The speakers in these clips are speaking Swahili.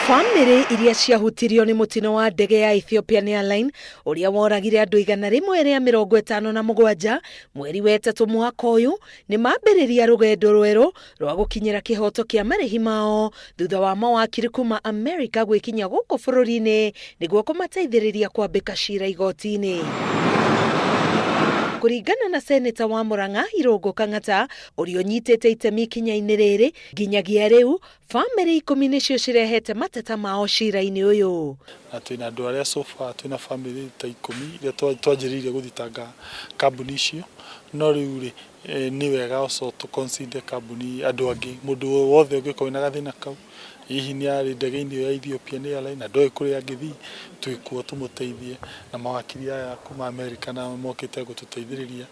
Bamiri iria ciahutirio ni mutino wa ndege ya Ethiopian Airline uria woragire andu 157 mweri wa 3 mwaka uyu ni mambiriria rugendo rweru rwa gukinyira kihoto kia marihi mao thutha wa Mawakiri kuuma America gwikinya guku bururi-ini niguo kumateithiriria kwambika ciira igoti-ini. Kuringana na seneta wa Murang'a Irungu Kang'ata uria unyitite itemi ikinya-ini riri nginyagia riu bamiri ikumi nicio cirehete mateta mao ciira-ini uyu. Twina andu aria sofa twina family ta 10 iria twanjiriire guthitanga kambuni icio no riu ri ni wega oso to consider kambuni andu angi mundu wothe ungikorwo na gathina kau hihi ni ari ndege-ini ya Ethiopian Airline na ndoi kuri angithi twikuo tumuteithie na mawakiri aya kuma America na mokite gututeithiriria.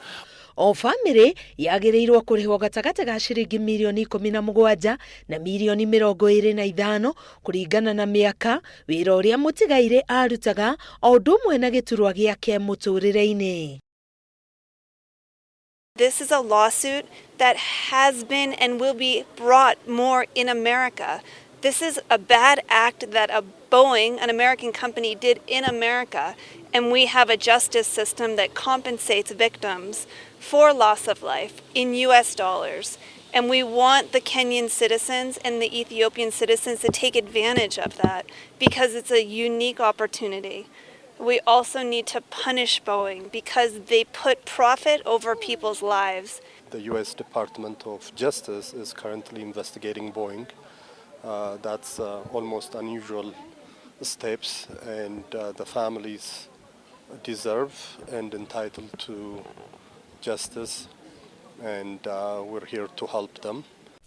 O bamiri yagiriirwo kurihwo gatagati ga ciringi millioni 17 na millioni 25 kuringana na miaka wira uria mutigaire arutaga o undu umwe na giturwa giake muturire-ini. This is a lawsuit that has been and will be brought more in America. This is a bad act that Boeing, an American company, did in America, and we have a justice system that compensates victims for loss of life in US dollars. And we want the Kenyan citizens and the Ethiopian citizens to take advantage of that because it's a unique opportunity. We also need to punish Boeing because they put profit over people's lives. The US Department of Justice is currently investigating Boeing. That's almost unusual steps, and the families deserve and entitled to justice, and we're here to help them.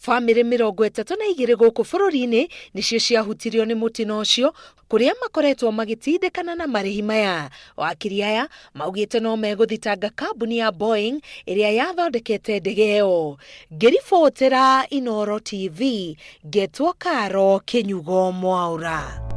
Bamiri 32 guku bururi-ini nicio ciahutirio ni mutino ucio kuria makoretwo magitindikana na marihi maya. Wakiri aya maugite no meguthitanga kambuni ya Boeing iria yathondekete ndege iyo. Ngiribotera Inooro TV, Getwo Karo Kinyugo Mwaura.